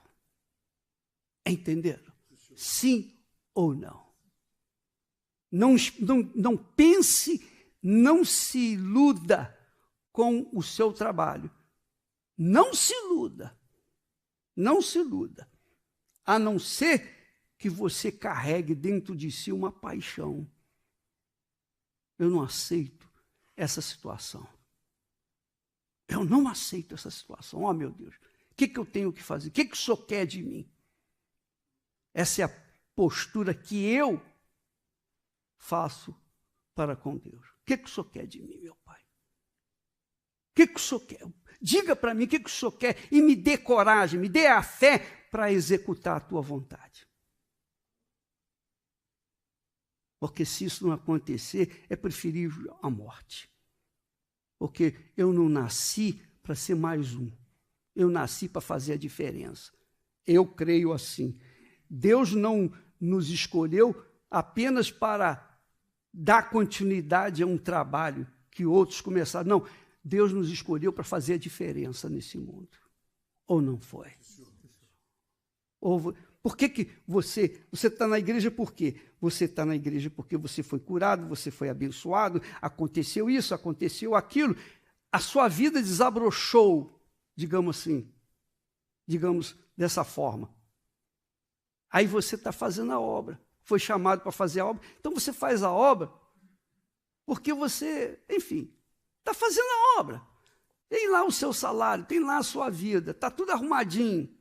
Speaker 1: Entenderam? Sim ou não? Não pense, não se iluda com o seu trabalho. Não se iluda. Não se iluda. A não ser que você carregue dentro de si uma paixão. Eu não aceito essa situação. Eu não aceito essa situação. Oh, meu Deus, o que eu tenho que fazer? O que o Senhor quer de mim? Essa é a postura que eu faço para com Deus. O que o Senhor quer de mim, meu Pai? O que o Senhor quer? Diga para mim o que o Senhor quer e me dê coragem, me dê a fé para executar a tua vontade. Porque se isso não acontecer, é preferível a morte. Porque eu não nasci para ser mais um. Eu nasci para fazer a diferença. Eu creio assim. Deus não nos escolheu apenas para dar continuidade a um trabalho que outros começaram. Não, Deus nos escolheu para fazer a diferença nesse mundo. Ou não foi? Ou, por que você está na igreja por quê? Você está na igreja porque você foi curado, você foi abençoado, aconteceu isso, aconteceu aquilo. A sua vida desabrochou, digamos assim, dessa forma. Aí você está fazendo a obra, foi chamado para fazer a obra, então você faz a obra porque você, enfim, está fazendo a obra. Tem lá o seu salário, tem lá a sua vida, está tudo arrumadinho.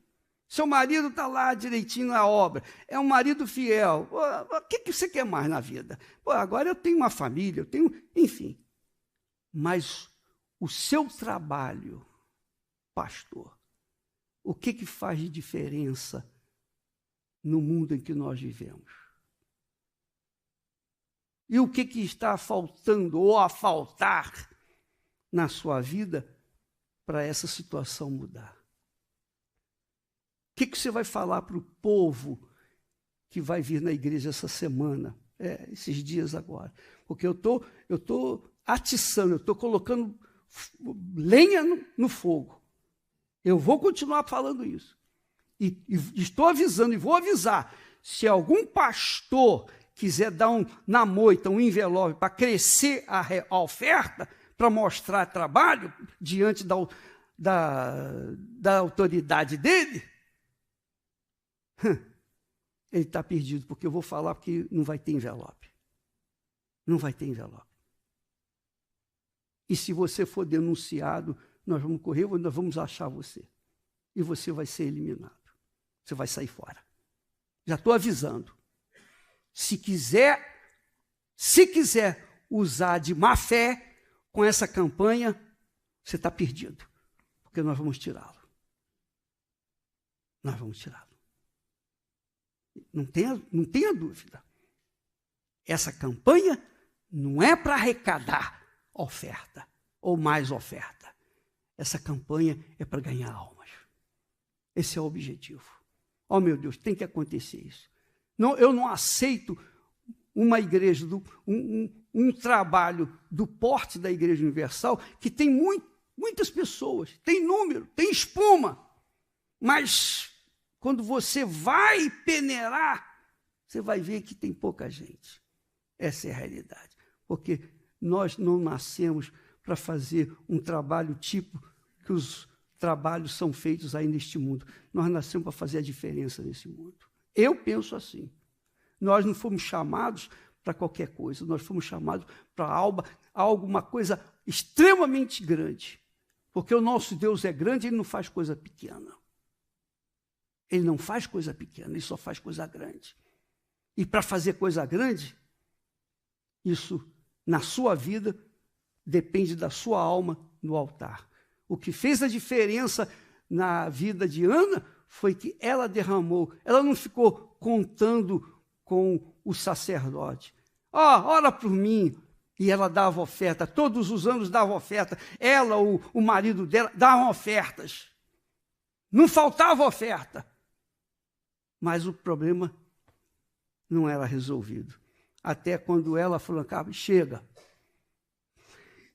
Speaker 1: Seu marido está lá direitinho na obra, é um marido fiel. O que você quer mais na vida? Agora eu tenho uma família, eu tenho, enfim. Mas o seu trabalho, pastor, o que faz de diferença no mundo em que nós vivemos? E o que está faltando ou a faltar na sua vida para essa situação mudar? O que você vai falar para o povo que vai vir na igreja essa semana, esses dias agora? Porque eu estou atiçando, eu estou colocando lenha no fogo. Eu vou continuar falando isso. E estou avisando e vou avisar. Se algum pastor quiser dar na moita um envelope para crescer a oferta, para mostrar trabalho diante da autoridade dele, ele está perdido, porque eu vou falar porque não vai ter envelope. Não vai ter envelope. E se você for denunciado, nós vamos correr, nós vamos achar você. E você vai ser eliminado. Você vai sair fora. Já estou avisando. Se quiser usar de má fé com essa campanha, você está perdido. Porque nós vamos tirá-lo. Nós vamos tirá-lo. Não tenha dúvida. Essa campanha não é para arrecadar oferta ou mais oferta. Essa campanha é para ganhar almas. Esse é o objetivo. Oh, meu Deus, tem que acontecer isso. Não, eu não aceito uma igreja, um trabalho do porte da Igreja Universal que tem muitas pessoas, tem número, tem espuma, mas quando você vai peneirar, você vai ver que tem pouca gente. Essa é a realidade. Porque nós não nascemos para fazer um trabalho tipo que os trabalhos são feitos aí neste mundo. Nós nascemos para fazer a diferença nesse mundo. Eu penso assim. Nós não fomos chamados para qualquer coisa. Nós fomos chamados para alguma coisa extremamente grande. Porque o nosso Deus é grande, Ele não faz coisa pequena. Ele não faz coisa pequena, Ele só faz coisa grande. E para fazer coisa grande, isso, na sua vida, depende da sua alma no altar. O que fez a diferença na vida de Ana foi que ela derramou, ela não ficou contando com o sacerdote. Ora por mim. E ela dava oferta, todos os anos dava oferta. Ela, o marido dela, davam ofertas. Não faltava oferta. Mas o problema não era resolvido. Até quando ela falou, chega.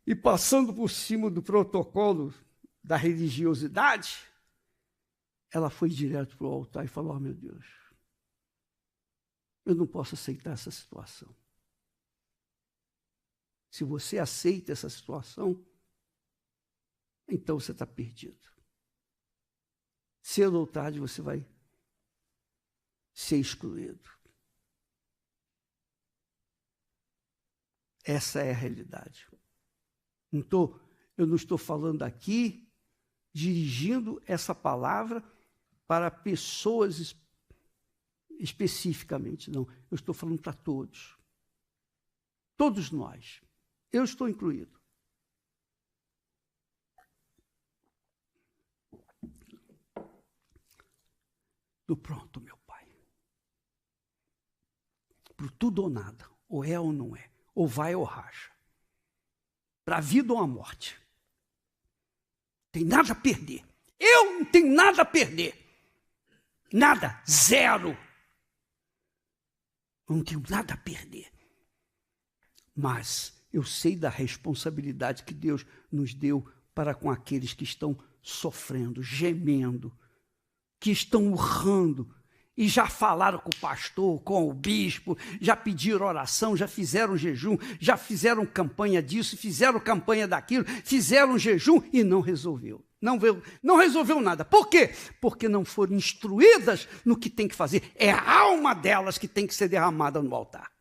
Speaker 1: E passando por cima do protocolo da religiosidade, ela foi direto para o altar e falou, meu Deus, eu não posso aceitar essa situação. Se você aceita essa situação, então você está perdido. Cedo ou tarde você vai ser excluído. Essa é a realidade. Eu não estou falando aqui, dirigindo essa palavra para pessoas especificamente, não. Eu estou falando para todos. Todos nós. Eu estou incluído. Do pronto, meu Pai. Pro tudo ou nada. Ou é ou não é. Ou vai ou racha. Para a vida ou a morte. Tem nada a perder. Eu não tenho nada a perder. Nada. Zero. Eu não tenho nada a perder. Mas eu sei da responsabilidade que Deus nos deu para com aqueles que estão sofrendo, gemendo, que estão urrando, e já falaram com o pastor, com o bispo, já pediram oração, já fizeram jejum, já fizeram campanha disso, fizeram campanha daquilo, fizeram jejum e não resolveu. Não resolveu nada. Por quê? Porque não foram instruídas no que tem que fazer. É a alma delas que tem que ser derramada no altar.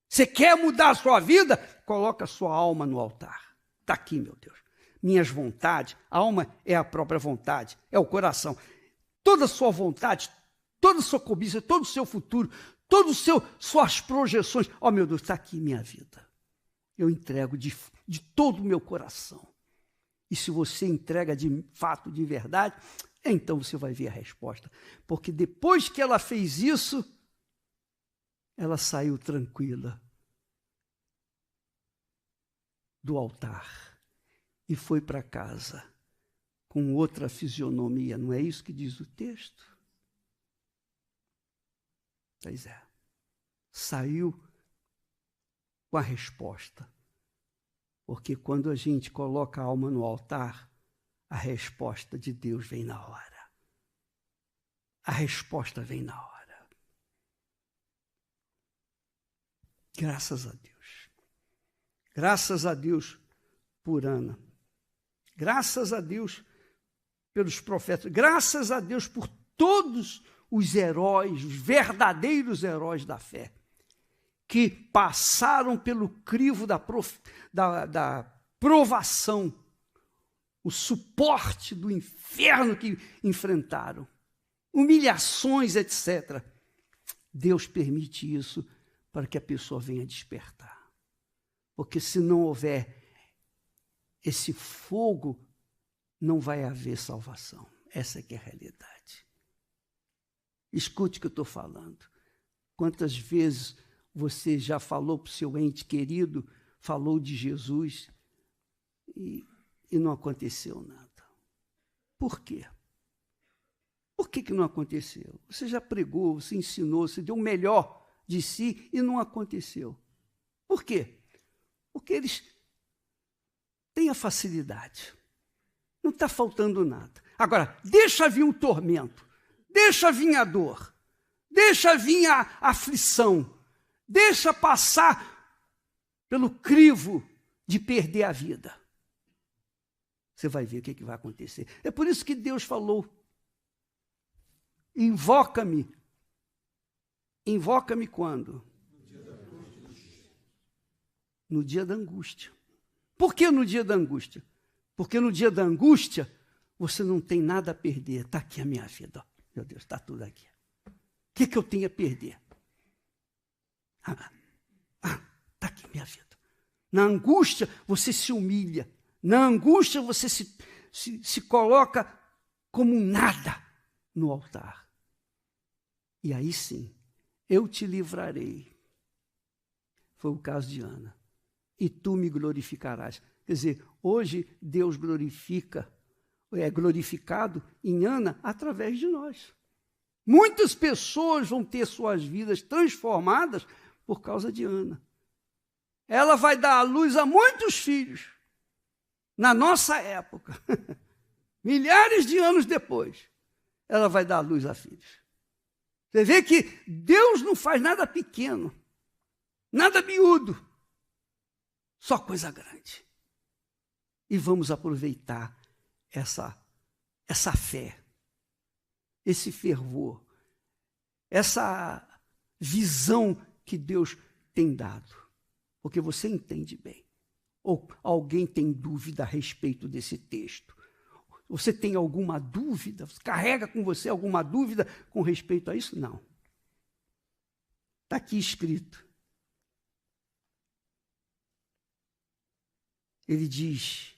Speaker 1: Você quer mudar a sua vida? Coloca a sua alma no altar. Está aqui, meu Deus. Minhas vontades, a alma é a própria vontade, é o coração. Toda a sua vontade, toda a sua cobiça, todo o seu futuro, todas suas projeções. Meu Deus, está aqui minha vida. Eu entrego de todo o meu coração. E se você entrega de fato, de verdade, então você vai ver a resposta. Porque depois que ela fez isso, ela saiu tranquila do altar e foi para casa com outra fisionomia. Não é isso que diz o texto? Pois é. Saiu com a resposta. Porque quando a gente coloca a alma no altar, a resposta de Deus vem na hora. A resposta vem na hora. Graças a Deus. Graças a Deus por Ana. Graças a Deus pelos profetas. Graças a Deus por todos os heróis, os verdadeiros heróis da fé, que passaram pelo crivo da provação, o suporte do inferno que enfrentaram, humilhações, etc. Deus permite isso para que a pessoa venha despertar. Porque se não houver esse fogo, não vai haver salvação. Essa é que é a realidade. Escute o que eu estou falando. Quantas vezes você já falou para o seu ente querido, falou de Jesus e não aconteceu nada? Por quê? Por que não aconteceu? Você já pregou, você ensinou, você deu o melhor de si e não aconteceu. Por quê? Porque eles têm a facilidade. Não está faltando nada. Agora, deixa vir o tormento, deixa vir a dor, deixa vir a aflição, deixa passar pelo crivo de perder a vida. Você vai ver o que vai acontecer. É por isso que Deus falou: invoca-me. Invoca-me quando? No dia da angústia. Por que no dia da angústia? Porque no dia da angústia, você não tem nada a perder. Está aqui a minha vida. Meu Deus, está tudo aqui. O que eu tenho a perder? Está aqui minha vida. Na angústia, você se humilha. Na angústia, você se coloca como um nada no altar. E aí sim, eu te livrarei. Foi o caso de Ana. E tu me glorificarás. Quer dizer, hoje Deus é glorificado em Ana através de nós. Muitas pessoas vão ter suas vidas transformadas por causa de Ana. Ela vai dar à luz a muitos filhos. Na nossa época, milhares de anos depois, ela vai dar à luz a filhos. Você vê que Deus não faz nada pequeno, nada miúdo, só coisa grande. E vamos aproveitar essa fé, esse fervor, essa visão que Deus tem dado. Porque você entende bem. Ou alguém tem dúvida a respeito desse texto? Você tem alguma dúvida? Você carrega com você alguma dúvida com respeito a isso? Não. Está aqui escrito. Ele diz,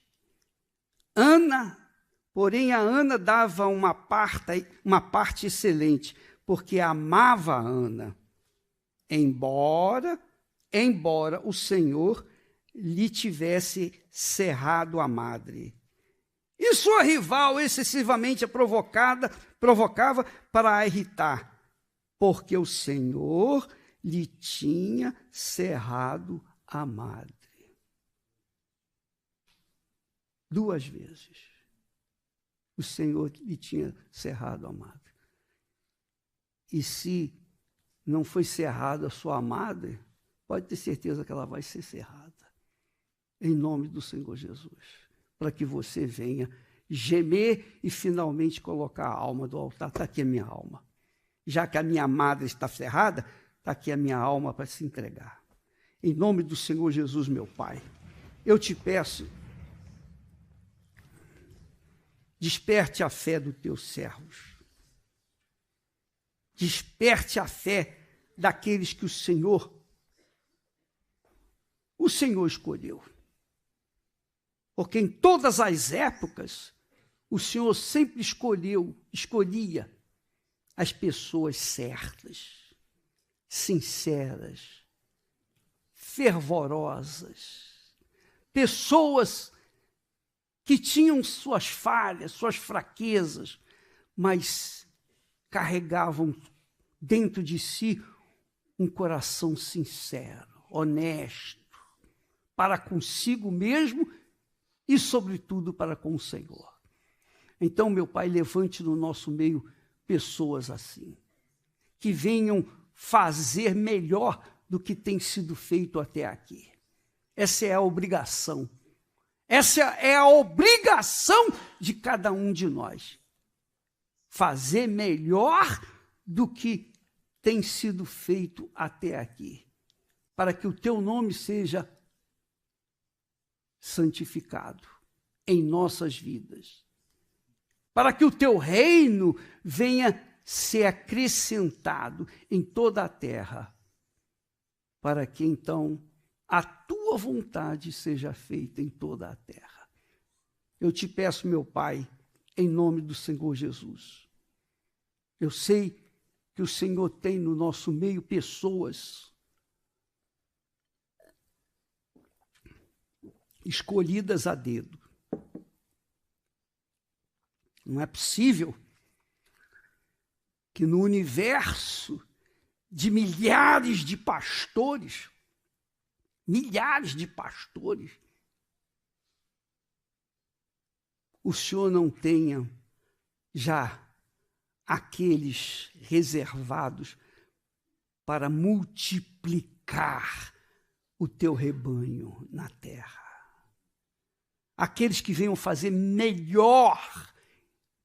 Speaker 1: porém a Ana dava uma parte excelente, porque amava a Ana, embora o Senhor lhe tivesse cerrado a madre. E sua rival excessivamente provocava para a irritar, porque o Senhor lhe tinha cerrado a madre. 2 vezes. O Senhor lhe tinha cerrado a madre. E se não foi cerrada a sua madre, pode ter certeza que ela vai ser cerrada. Em nome do Senhor Jesus. Para que você venha gemer e finalmente colocar a alma do altar. Está aqui a minha alma. Já que a minha madre está cerrada, está aqui a minha alma para se entregar. Em nome do Senhor Jesus, meu Pai, eu te peço, desperte a fé dos teus servos. Desperte a fé daqueles que o Senhor escolheu. Porque em todas as épocas, o Senhor sempre escolhia as pessoas certas, sinceras, fervorosas, pessoas que tinham suas falhas, suas fraquezas, mas carregavam dentro de si um coração sincero, honesto, para consigo mesmo e, sobretudo, para com o Senhor. Então, meu Pai, levante no nosso meio pessoas assim, que venham fazer melhor do que tem sido feito até aqui. Essa é a obrigação. Essa é a obrigação de cada um de nós. Fazer melhor do que tem sido feito até aqui, para que o teu nome seja santificado em nossas vidas, para que o teu reino venha ser acrescentado em toda a terra, para que então a tua vontade seja feita em toda a terra. Eu te peço, meu Pai, em nome do Senhor Jesus. Eu sei que o Senhor tem no nosso meio pessoas escolhidas a dedo. Não é possível que no universo de milhares de pastores, o Senhor não tenha já aqueles reservados para multiplicar o teu rebanho na terra. Aqueles que venham fazer melhor,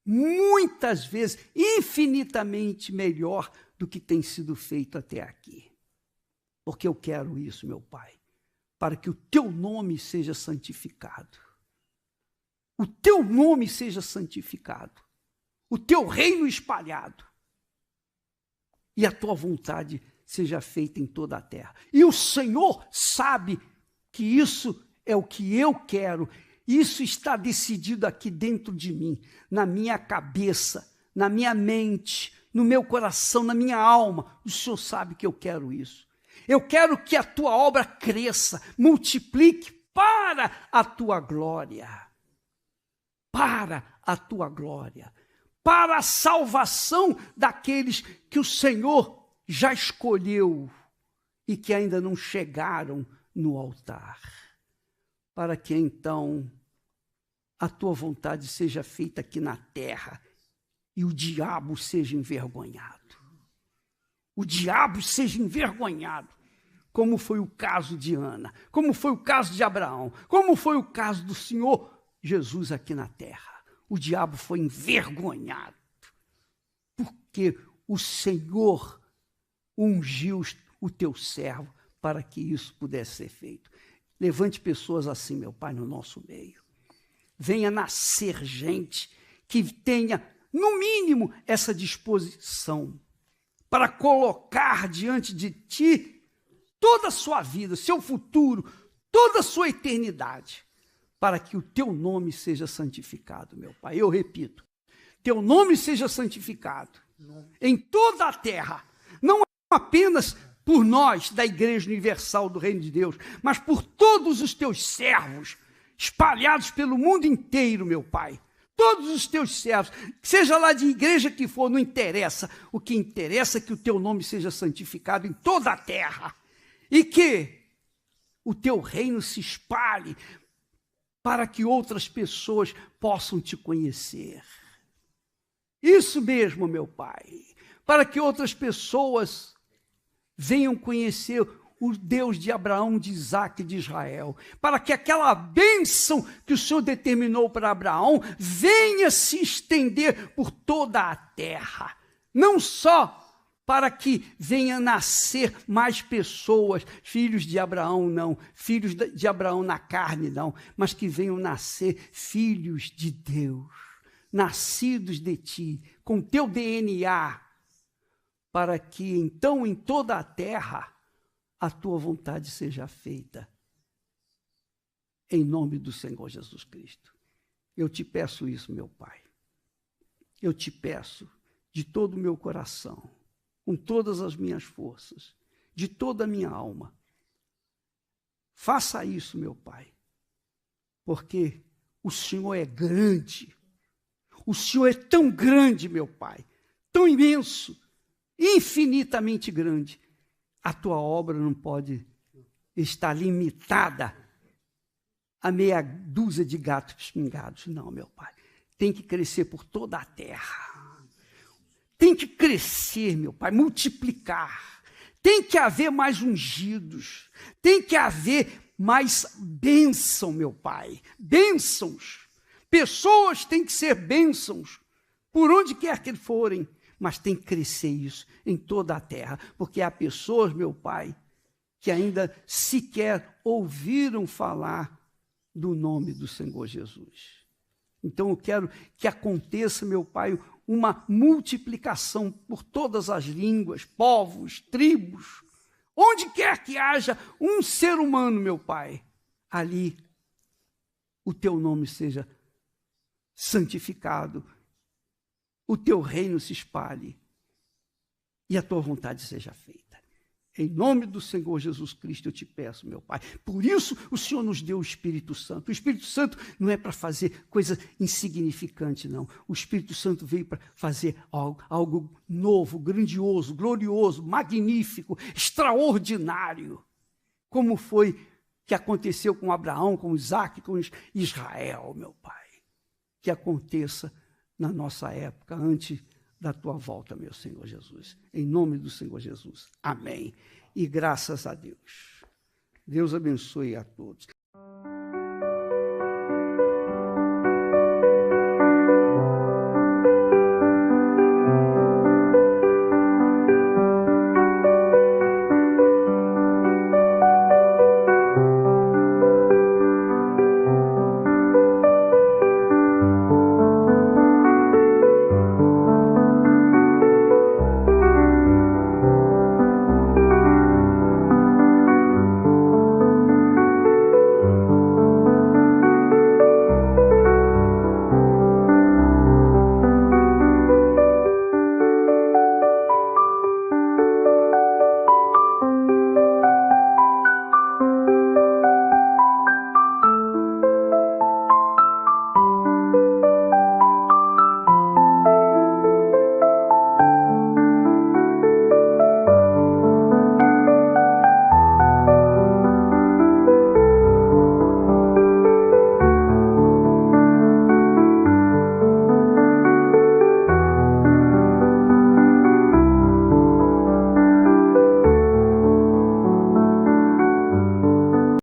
Speaker 1: muitas vezes, infinitamente melhor do que tem sido feito até aqui. Porque eu quero isso, meu Pai, para que o teu nome seja santificado. O teu nome seja santificado. O teu reino espalhado. E a tua vontade seja feita em toda a terra. E o Senhor sabe que isso é o que eu quero. Isso está decidido aqui dentro de mim, na minha cabeça, na minha mente, no meu coração, na minha alma. O Senhor sabe que eu quero isso. Eu quero que a tua obra cresça, multiplique para a tua glória. Para a tua glória. Para a salvação daqueles que o Senhor já escolheu e que ainda não chegaram no altar. Para que então a tua vontade seja feita aqui na terra e o diabo seja envergonhado. O diabo seja envergonhado, como foi o caso de Ana, como foi o caso de Abraão, como foi o caso do Senhor Jesus aqui na terra. O diabo foi envergonhado, porque o Senhor ungiu o teu servo para que isso pudesse ser feito. Levante pessoas assim, meu Pai, no nosso meio. Venha nascer gente que tenha, no mínimo, essa disposição para colocar diante de ti toda a sua vida, seu futuro, toda a sua eternidade, para que o teu nome seja santificado, meu Pai. Eu repito, teu nome seja santificado em toda a terra, não apenas por nós, da Igreja Universal do Reino de Deus, mas por todos os teus servos, espalhados pelo mundo inteiro, meu Pai. Todos os teus servos, seja lá de igreja que for, não interessa. O que interessa é que o teu nome seja santificado em toda a terra e que o teu reino se espalhe para que outras pessoas possam te conhecer. Isso mesmo, meu Pai, para que outras pessoas venham conhecer o Deus de Abraão, de Isaque e de Israel, para que aquela bênção que o Senhor determinou para Abraão venha se estender por toda a terra. Não só para que venha nascer mais pessoas, filhos de Abraão não, filhos de Abraão na carne não, mas que venham nascer filhos de Deus, nascidos de ti, com teu DNA, para que então em toda a terra a tua vontade seja feita, em nome do Senhor Jesus Cristo. Eu te peço isso, meu Pai. Eu te peço de todo o meu coração, com todas as minhas forças, de toda a minha alma. Faça isso, meu Pai, porque o Senhor é grande. O Senhor é tão grande, meu Pai, tão imenso, infinitamente grande. A tua obra não pode estar limitada a meia dúzia de gatos pingados. Não, meu Pai. Tem que crescer por toda a terra. Tem que crescer, meu Pai, multiplicar. Tem que haver mais ungidos. Tem que haver mais bênção, meu Pai. Bênçãos. Pessoas têm que ser bênçãos, por onde quer que forem. Mas tem que crescer isso em toda a terra, porque há pessoas, meu Pai, que ainda sequer ouviram falar do nome do Senhor Jesus. Então eu quero que aconteça, meu Pai, uma multiplicação por todas as línguas, povos, tribos, onde quer que haja um ser humano, meu Pai, ali o teu nome seja santificado, o teu reino se espalhe e a tua vontade seja feita. Em nome do Senhor Jesus Cristo eu te peço, meu Pai. Por isso o Senhor nos deu o Espírito Santo. O Espírito Santo não é para fazer coisa insignificante, não. O Espírito Santo veio para fazer algo novo, grandioso, glorioso, magnífico, extraordinário. Como foi que aconteceu com Abraão, com Isaque, com Israel, meu Pai. Que aconteça na nossa época, antes da tua volta, meu Senhor Jesus. Em nome do Senhor Jesus. Amém. E graças a Deus. Deus abençoe a todos.